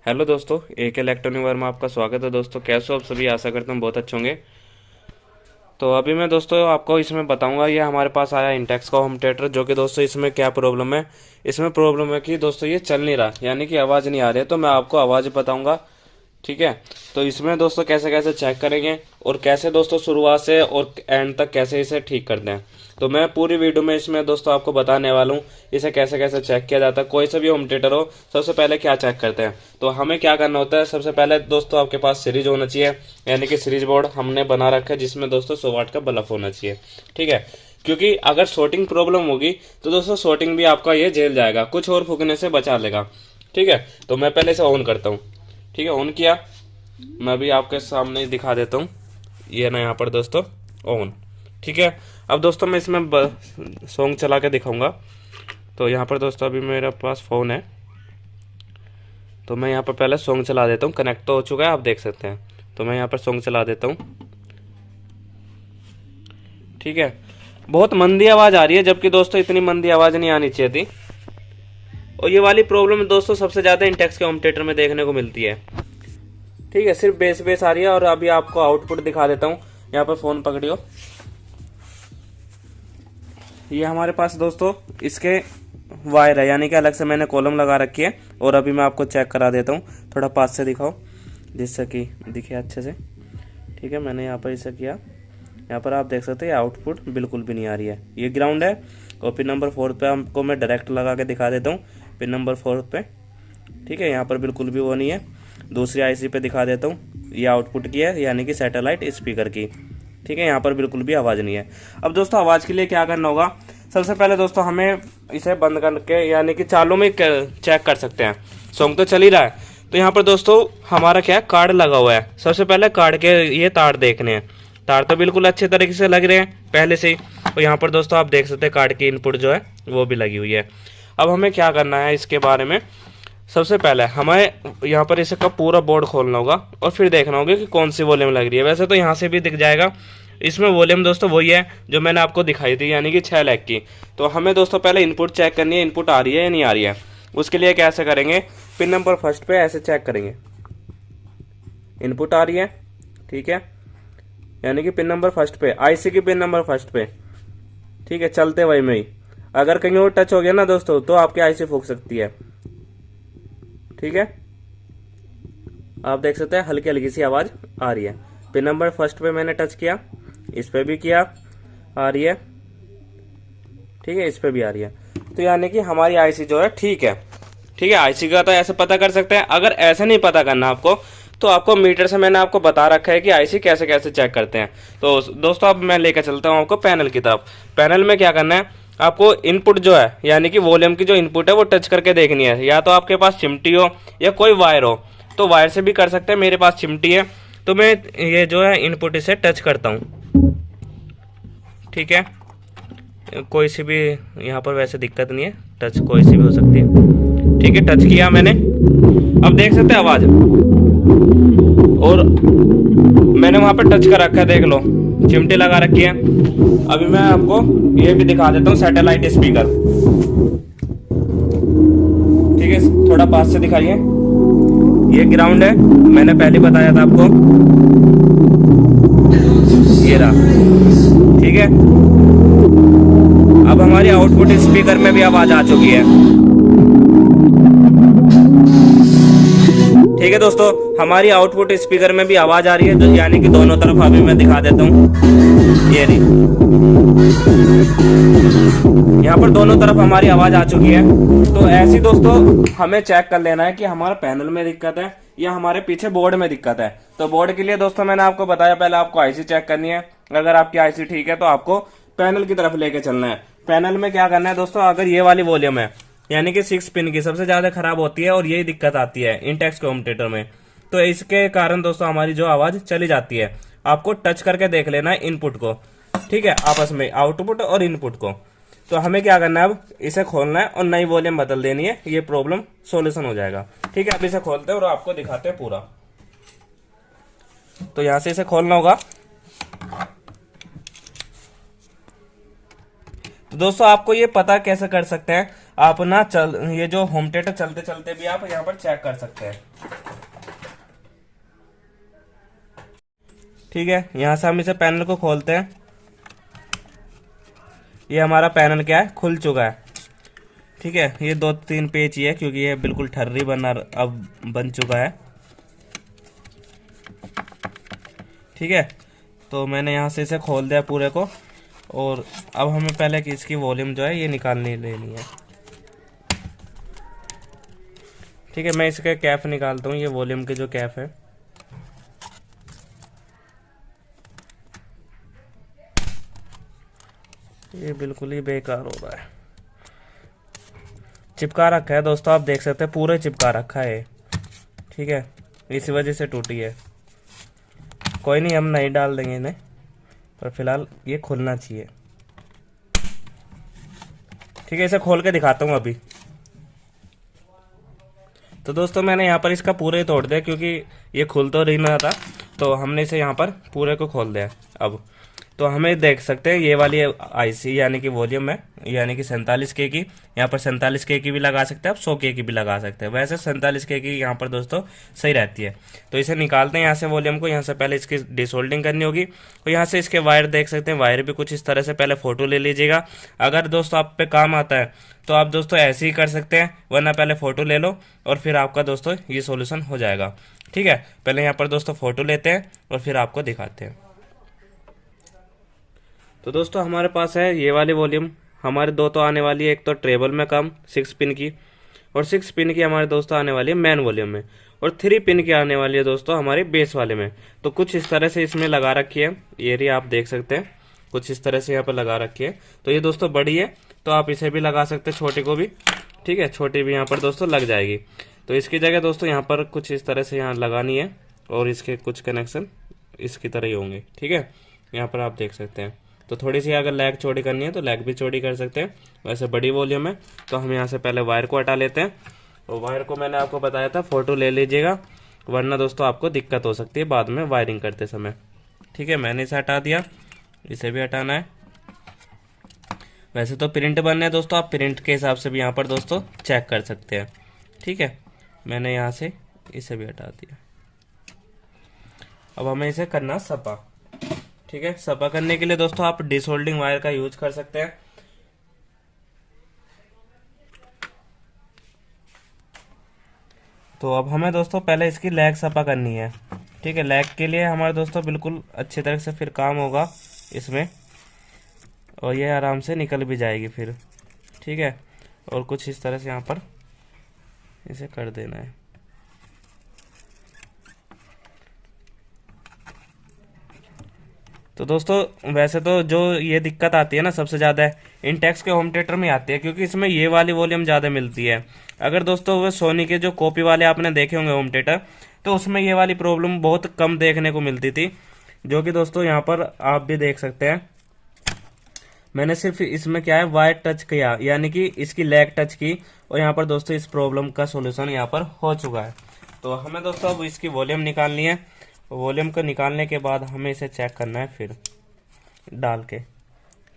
Hello दोस्तों, AK electronic work में आपका स्वागत है। दोस्तों कैसे हो आप सभी? आशा करता हूँ बहुत अच्छे होंगे। तो अभी मैं दोस्तों आपको इसमें बताऊंगा, ये हमारे पास आया इंटेक्स का होम थिएटर, जो कि दोस्तों इसमें क्या प्रॉब्लम है। इसमें प्रॉब्लम है कि दोस्तों ये चल नहीं रहा, यानी कि आवाज़ नहीं आ रही है। तो मैं आपको आवाज़ बताऊंगा, ठीक है। तो इसमें दोस्तों कैसे कैसे चेक करेंगे और कैसे दोस्तों शुरुआत से और एंड तक कैसे इसे ठीक करते हैं, तो मैं पूरी वीडियो में इसमें दोस्तों आपको बताने वाला हूँ इसे कैसे कैसे चेक किया जाता है। कोई सा भी होम थिएटर हो, सबसे पहले क्या चेक करते हैं, तो हमें क्या करना होता है। सबसे पहले दोस्तों आपके पास सीरीज होना चाहिए, यानी कि सीरीज बोर्ड हमने बना रखा है जिसमें दोस्तों 100 वाट का बल्ब होना चाहिए, ठीक है। क्योंकि अगर शॉर्टिंग प्रॉब्लम होगी तो दोस्तों शॉर्टिंग भी आपका ये झेल जाएगा, कुछ और फूकने से बचा लेगा, ठीक है। तो मैं पहले इसे ऑन करता हूँ, ठीक है। ऑन किया, मैं भी आपके सामने दिखा देता हूँ। ये ना यहाँ पर दोस्तों ऑन, ठीक है। अब दोस्तों मैं इसमें सॉन्ग चला के दिखाऊंगा। तो यहाँ पर दोस्तों अभी मेरे पास फ़ोन है, तो मैं यहाँ पर पहले सॉन्ग चला देता हूँ। कनेक्ट तो हो चुका है, आप देख सकते हैं। तो मैं यहाँ पर सॉन्ग चला देता हूँ, ठीक है। बहुत मंदी आवाज़ आ रही है, जबकि दोस्तों इतनी मंदी आवाज़ नहीं आनी चाहिए थी। और ये वाली प्रॉब्लम दोस्तों सबसे ज़्यादा इंटेक्स के होम थिएटर में देखने को मिलती है, ठीक है। सिर्फ बेस बेस आ रही है। और अभी आपको आउटपुट दिखा देता हूँ। यहाँ पर फ़ोन पकड़ियो, ये हमारे पास दोस्तों इसके वायर है, यानी कि अलग से मैंने कॉलम लगा रखी है। और अभी मैं आपको चेक करा देता हूँ, थोड़ा पास से दिखाओ जिससे कि दिखे अच्छे से, ठीक है। मैंने यहाँ पर इसे किया, यहाँ पर आप देख सकते हैं आउटपुट बिल्कुल भी नहीं आ रही है। ये ग्राउंड है। और पिन नंबर 4 पे आपको मैं डायरेक्ट लगा के दिखा देता हूँ, पिन नंबर 4 पे, ठीक है। यहाँ पर बिल्कुल भी वो नहीं है। दूसरी आईसी पे दिखा देता हूँ, ये आउटपुट की है, यानी कि सैटेलाइट स्पीकर की, ठीक है। यहाँ पर बिल्कुल भी आवाज़ नहीं है। अब दोस्तों आवाज़ के लिए क्या करना होगा, सबसे पहले दोस्तों हमें इसे बंद करके, यानी कि चालू में चेक कर सकते हैं। सॉन्ग तो चल ही रहा है। तो यहाँ पर दोस्तों हमारा क्या है, कार्ड लगा हुआ है। सबसे पहले कार्ड के ये तार देखने हैं। तार तो बिल्कुल अच्छे तरीके से लग रहे हैं पहले से ही। और यहाँ पर दोस्तों आप देख सकते हैं कार्ड की इनपुट जो है वो भी लगी हुई है। अब हमें क्या करना है इसके बारे में, सबसे पहले हमें यहाँ पर इसे का पूरा बोर्ड खोलना होगा और फिर देखना होगा कि कौन सी वॉल्यूम लग रही है। वैसे तो यहाँ से भी दिख जाएगा। इसमें वॉल्यूम दोस्तों वही है जो मैंने आपको दिखाई थी, यानी कि 6 लाख की। तो हमें दोस्तों पहले इनपुट चेक करनी है, इनपुट आ रही है या नहीं आ रही है। उसके लिए कैसे करेंगे, पिन नंबर फर्स्ट पे ऐसे चेक करेंगे, इनपुट आ रही है, ठीक है। यानी कि पिन नंबर फर्स्ट पे, आईसी की पिन नंबर फर्स्ट पे, ठीक है। चलते वही में ही, अगर कहीं और टच हो गया ना दोस्तों तो आपकी आईसी फूक सकती है, ठीक है। आप देख सकते हैं हल्की हल्की सी आवाज आ रही है। पिन नंबर फर्स्ट पे मैंने टच किया, इस पे भी किया, आ रही है, ठीक है। इस पे भी आ रही है। तो यानी कि हमारी आईसी जो है ठीक है, ठीक है। आईसी का तो ऐसे पता कर सकते हैं। अगर ऐसे नहीं पता करना आपको, तो आपको मीटर से मैंने आपको बता रखा है कि आईसी कैसे कैसे चेक करते हैं। तो दोस्तों अब मैं लेकर चलता हूँ आपको पैनल की तरफ। पैनल में क्या करना है, आपको इनपुट जो है, यानी कि वॉल्यूम की जो इनपुट है वो टच करके देखनी है। या तो आपके पास चिमटी हो या कोई वायर हो, तो वायर से भी कर सकते हैं। मेरे पास चिमटी है, तो मैं ये जो है इनपुट इसे टच करता हूँ, ठीक है। कोई सी भी यहाँ पर वैसे दिक्कत नहीं है, टच कोई सी भी हो सकती है, ठीक है। टच किया मैंने, अब देख सकते हैं आवाज़, और मैंने वहाँ पर टच कर रखा है, देख लो चिमटी लगा रखी है। अभी मैं आपको ये भी दिखा देता हूँ, सैटेलाइट स्पीकर, ठीक है। थोड़ा पास से दिखाइए, ये ग्राउंड है, मैंने पहले बताया था आपको, ये रहा, ठीक है। अब हमारी आउटपुट स्पीकर में भी आवाज आ चुकी है, ठीक है दोस्तों। हमारी आउटपुट स्पीकर में भी आवाज आ रही है, यानी कि दोनों तरफ अभी मैं दिखा देता हूँ, ये रही, यहाँ पर दोनों तरफ हमारी आवाज आ चुकी है। तो ऐसी दोस्तों हमें चेक कर लेना है कि हमारा पैनल में दिक्कत है या हमारे पीछे बोर्ड में दिक्कत है। तो बोर्ड के लिए दोस्तों मैंने आपको बताया, पहले आपको आईसी चेक करनी है। अगर आपकी आईसी ठीक है तो आपको पैनल की तरफ लेके चलना है। पैनल में क्या करना है दोस्तों, अगर ये वाली वॉल्यूम है, यानी कि 6 पिन की सबसे ज्यादा खराब होती है और यही दिक्कत आती है इंटेक्स के होम थिएटर में। तो इसके कारण दोस्तों हमारी जो आवाज चली जाती है, आपको टच करके देख लेना है इनपुट को, ठीक है, आपस में आउटपुट और इनपुट को। तो हमें क्या करना है, अब इसे खोलना है और नई वॉल्यूम बदल देनी है, ये प्रॉब्लम सॉल्यूशन हो जाएगा, ठीक है। अब इसे खोलते हैं और आपको दिखाते हैं पूरा। तो यहां से इसे खोलना होगा। तो दोस्तों आपको ये पता कैसे कर सकते हैं, आप ना ये जो होम थिएटर चलते चलते भी आप यहाँ पर चेक कर सकते हैं। ठीक है, यहाँ से हम इसे पैनल को खोलते हैं। ये हमारा पैनल क्या है, खुल चुका है। ठीक है, ये 2-3 पेज ही है क्योंकि ये बिल्कुल ठर्री अब बन चुका है। ठीक है, तो मैंने यहाँ से इसे खोल दिया पूरे को, और अब हमें पहले कि इसकी वॉल्यूम जो है ये निकालनी लेनी है। ठीक है, मैं इसका कैप निकालता हूँ, ये वॉल्यूम के जो कैप है। ये बिल्कुल ही बेकार हो रहा है, चिपका रखा है दोस्तों, आप देख सकते हैं पूरे चिपका रखा है। ठीक है, इसी वजह से टूटी है। कोई नहीं, हम नहीं डाल देंगे इन्हें, पर फिलहाल ये खुलना चाहिए। ठीक है, इसे खोल के दिखाता हूँ अभी। तो दोस्तों मैंने यहाँ पर इसका पूरे तोड़ दिया क्योंकि ये खुल तो नहीं रहा था, तो हमने इसे यहाँ पर पूरे को खोल दिया। अब तो हमें देख सकते हैं ये वाली आईसी यानी कि वॉल्यूम है, यानी कि 47K की। यहाँ पर 47K की भी लगा सकते हैं, आप 100K की भी लगा सकते हैं। वैसे 47K की यहाँ पर दोस्तों सही रहती है। तो इसे निकालते हैं यहाँ से वॉल्यूम को। यहाँ से पहले इसकी डिसोल्डिंग करनी होगी, और यहाँ से इसके वायर देख सकते हैं, वायर भी कुछ इस तरह से पहले फोटो ले लीजिएगा। अगर दोस्तों आप पे काम आता है तो आप दोस्तों ऐसे ही कर सकते हैं, वरना पहले फ़ोटो ले लो और फिर आपका दोस्तों ये सॉल्यूशन हो जाएगा। ठीक है, पहले यहाँ पर दोस्तों फ़ोटो लेते हैं और फिर आपको दिखाते हैं। तो दोस्तों हमारे पास है ये वाली वॉल्यूम, हमारे दो तो आने वाली है, एक तो ट्रेबल में कम 6 पिन की, और 6 पिन की हमारे दोस्तों आने वाली है मेन वॉल्यूम में, और 3 पिन की आने वाली है दोस्तों हमारे बेस वाले में। तो कुछ इस तरह से इसमें लगा रखी है, ये रही आप देख सकते हैं, कुछ इस तरह से यहाँ पर लगा रखी है। तो ये दोस्तों बड़ी है, तो आप इसे भी लगा सकते हैं, छोटी को भी। ठीक है, छोटी भी यहाँ पर दोस्तों लग जाएगी। तो इसकी जगह दोस्तों यहाँ पर कुछ इस तरह से यहाँ लगानी है, और इसके कुछ कनेक्शन इसकी तरह ही होंगे। ठीक है, यहाँ पर आप देख सकते हैं। तो थोड़ी सी अगर लैग चौड़ी करनी है तो लैग भी चौड़ी कर सकते हैं। वैसे बड़ी वॉल्यूम है, तो हम यहाँ से पहले वायर को हटा लेते हैं। और वायर को मैंने आपको बताया था फोटो ले लीजिएगा, वरना दोस्तों आपको दिक्कत हो सकती है बाद में वायरिंग करते समय। ठीक है, मैंने इसे हटा दिया, इसे भी हटाना है। वैसे तो प्रिंट बनना है दोस्तों, आप प्रिंट के हिसाब से भी यहाँ पर दोस्तों चेक कर सकते हैं। ठीक है, मैंने यहाँ से इसे भी हटा दिया। अब हमें इसे करना सपा। ठीक है, सपा करने के लिए दोस्तों आप डिसोल्डिंग वायर का यूज कर सकते हैं। तो अब हमें दोस्तों पहले इसकी लैग सपा करनी है। ठीक है, लैग के लिए हमारे दोस्तों बिल्कुल अच्छी तरह से फिर काम होगा इसमें, और ये आराम से निकल भी जाएगी फिर। ठीक है, और कुछ इस तरह से यहाँ पर इसे कर देना है। तो दोस्तों वैसे तो जो ये दिक्कत आती है ना सबसे ज़्यादा इंटेक्स के होम थिएटर में आती है, क्योंकि इसमें ये वाली वॉल्यूम ज़्यादा मिलती है। अगर दोस्तों वो सोनी के जो कॉपी वाले आपने देखे होंगे होम थिएटर, तो उसमें ये वाली प्रॉब्लम बहुत कम देखने को मिलती थी, जो कि दोस्तों यहाँ पर आप भी देख सकते हैं। मैंने सिर्फ इसमें क्या है वायर टच किया, यानी कि इसकी लैग टच की, और यहाँ पर दोस्तों इस प्रॉब्लम का सोल्यूशन यहाँ पर हो चुका है। तो हमें दोस्तों अब इसकी वॉल्यूम निकालनी है। वॉल्यूम को निकालने के बाद हमें इसे चेक करना है फिर डाल के।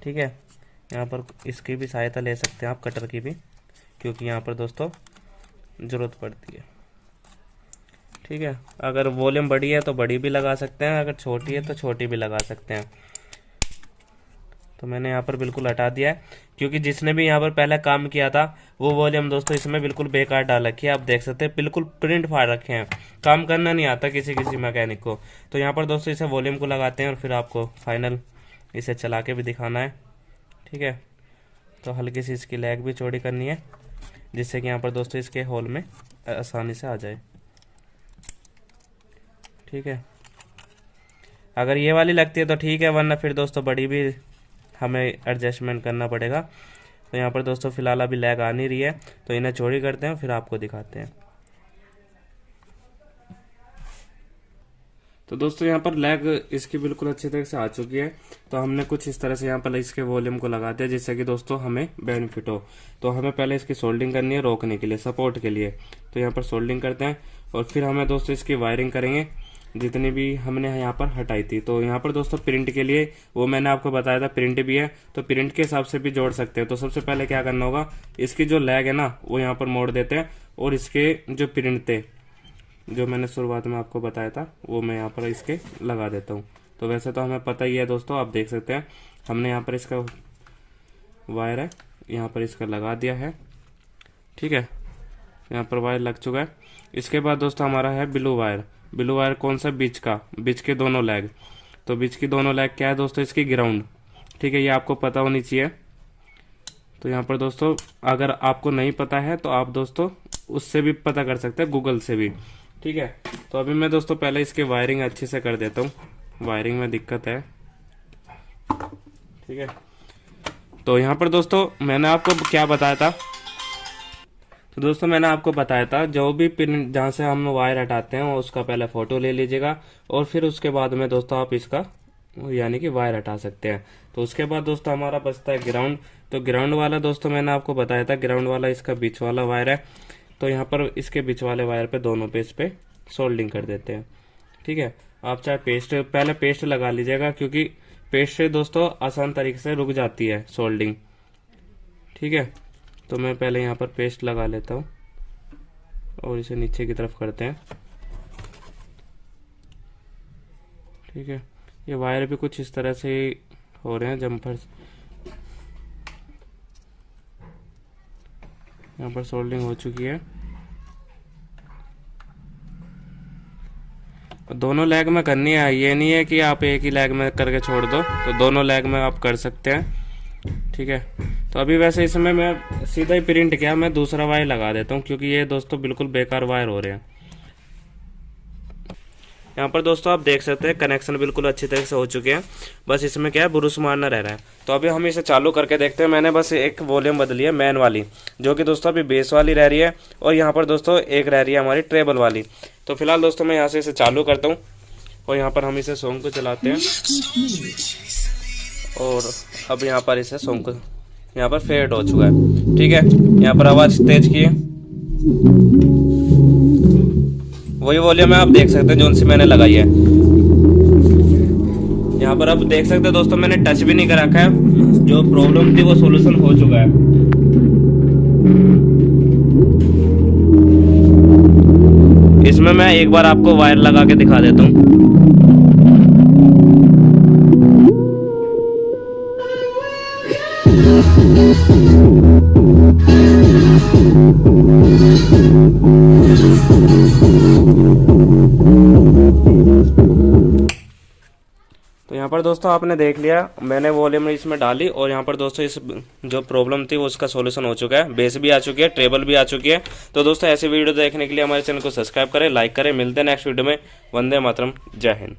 ठीक है, यहाँ पर इसकी भी सहायता ले सकते हैं आप, कटर की भी, क्योंकि यहाँ पर दोस्तों ज़रूरत पड़ती है। ठीक है, अगर वॉल्यूम बड़ी है तो बड़ी भी लगा सकते हैं, अगर छोटी है तो छोटी भी लगा सकते हैं। तो मैंने यहाँ पर बिल्कुल हटा दिया है, क्योंकि जिसने भी यहाँ पर पहले काम किया था वो वॉल्यूम दोस्तों इसमें बिल्कुल बेकार डाल रखी है। आप देख सकते हैं बिल्कुल प्रिंट फाड़ रखे हैं, काम करना नहीं आता किसी किसी मैकेनिक को। तो यहाँ पर दोस्तों इसे वॉल्यूम को लगाते हैं और फिर आपको फाइनल इसे चला के भी दिखाना है। ठीक है, तो हल्की सी इसकी लैग भी चौड़ी करनी है, जिससे कि यहाँ पर दोस्तों इसके होल में आसानी से आ जाए। ठीक है, अगर ये वाली लगती है तो ठीक है, वरना फिर दोस्तों बड़ी भी हमें एडजस्टमेंट करना पड़ेगा। तो यहाँ पर दोस्तों फिलहाल अभी लैग आ नहीं रही है, तो इन्हें चौड़ी करते हैं फिर आपको दिखाते हैं। तो दोस्तों यहाँ पर लैग इसकी बिल्कुल अच्छी तरह से आ चुकी है। तो हमने कुछ इस तरह से यहाँ पर इसके वॉल्यूम को लगा दिया, जिससे कि दोस्तों हमें बेनिफिट हो। तो हमें पहले इसकी सोल्डिंग करनी है रोकने के लिए, सपोर्ट के लिए। तो यहाँ पर सोल्डिंग करते हैं और फिर हमें दोस्तों इसकी वायरिंग करेंगे, जितनी भी हमने यहाँ पर हटाई थी। तो यहाँ पर दोस्तों प्रिंट के लिए वो मैंने आपको बताया था, प्रिंट भी है, तो प्रिंट के हिसाब से भी जोड़ सकते हैं। तो सबसे पहले क्या करना होगा, इसकी जो लैग है ना वो यहाँ पर मोड़ देते हैं, और इसके जो प्रिंट थे जो मैंने शुरुआत में आपको बताया था वो मैं यहाँ पर इसके लगा देता हूँ। तो वैसे तो हमें पता ही है दोस्तों, आप देख सकते हैं हमने यहाँ पर इसका वायर है, यहाँ पर इसका लगा दिया है। ठीक है, यहाँ पर वायर लग चुका है। इसके बाद दोस्तों हमारा है ब्लू वायर। ब्लू वायर कौन सा? बीच का, बीच के दोनों लेग। तो बीच की दोनों लेग क्या है दोस्तों? इसकी ग्राउंड। ठीक है, ये आपको पता होनी चाहिए। तो यहाँ पर दोस्तों अगर आपको नहीं पता है तो आप दोस्तों उससे भी पता कर सकते हैं, गूगल से भी। ठीक है, तो अभी मैं दोस्तों पहले इसकी वायरिंग अच्छे से कर देता हूँ, वायरिंग में दिक्कत है। ठीक है, तो यहाँ पर दोस्तों मैंने आपको क्या बताया था? तो दोस्तों मैंने आपको बताया था जो भी पिन जहाँ से हम वायर हटाते हैं उसका पहले फोटो ले लीजिएगा, और फिर उसके बाद में दोस्तों आप इसका यानी कि वायर हटा सकते हैं। तो उसके बाद दोस्तों हमारा बचता है ग्राउंड। तो ग्राउंड वाला दोस्तों मैंने आपको बताया था, ग्राउंड वाला इसका बीच वाला वायर है। तो यहाँ पर इसके बीच वाले वायर पे दोनों पे इस पे सोल्डिंग कर देते हैं। ठीक है, आप चाहे पहले पेस्ट लगा लीजिएगा, क्योंकि पेस्ट से दोस्तों आसान तरीके से रुक जाती है सोल्डिंग। ठीक है, तो मैं पहले यहाँ पर पेस्ट लगा लेता हूँ और इसे नीचे की तरफ करते हैं। ठीक है, ये वायर भी कुछ इस तरह से हो रहे हैं जम्पर। यहाँ पर सोल्डिंग हो चुकी है। दोनों लेग में करनी है, ये नहीं है कि आप एक ही लेग में करके छोड़ दो, तो दोनों लेग में आप कर सकते हैं। ठीक है, तो अभी वैसे इसमें मैं सीधा ही प्रिंट किया, मैं दूसरा वायर लगा देता हूँ, क्योंकि ये दोस्तों बिल्कुल बेकार वायर हो रहे हैं। यहाँ पर दोस्तों आप देख सकते हैं कनेक्शन बिल्कुल अच्छी तरह से हो चुके हैं, बस इसमें क्या है ब्रूस मारना रह रहा है। तो अभी हम इसे चालू करके देखते हैं। मैंने बस एक वॉल्यूम बदली है मैन वाली, जो कि दोस्तों अभी बेस वाली रह रही है, और यहाँ पर दोस्तों एक रह रही है हमारी ट्रेबल वाली। तो फिलहाल दोस्तों मैं यहाँ से इसे चालू करता हूँ, और यहाँ पर हम इसे सॉन्ग को चलाते हैं, और अब यहाँ पर इसे सॉन्ग को यहाँ पर फेड हो चुका है। ठीक है, यहाँ पर आवाज़ तेज की है, वही वॉल्यूम है, आप देख सकते हैं जो सी मैंने लगाई है। यहाँ पर आप देख सकते हैं दोस्तों मैंने टच भी नहीं कर रखा है, जो प्रॉब्लम थी वो सॉल्यूशन हो चुका है। इसमें मैं एक बार आपको वायर लगा के दिखा देता हूँ। तो यहाँ पर दोस्तों आपने देख लिया, मैंने वॉल्यूम इसमें डाली, और यहाँ पर दोस्तों इस जो प्रॉब्लम थी वो उसका सॉल्यूशन हो चुका है। बेस भी आ चुकी है, ट्रेबल भी आ चुकी है। तो दोस्तों ऐसी वीडियो देखने के लिए हमारे चैनल को सब्सक्राइब करें, लाइक करें। मिलते हैं नेक्स्ट वीडियो में। वंदे मातरम, जय हिंद।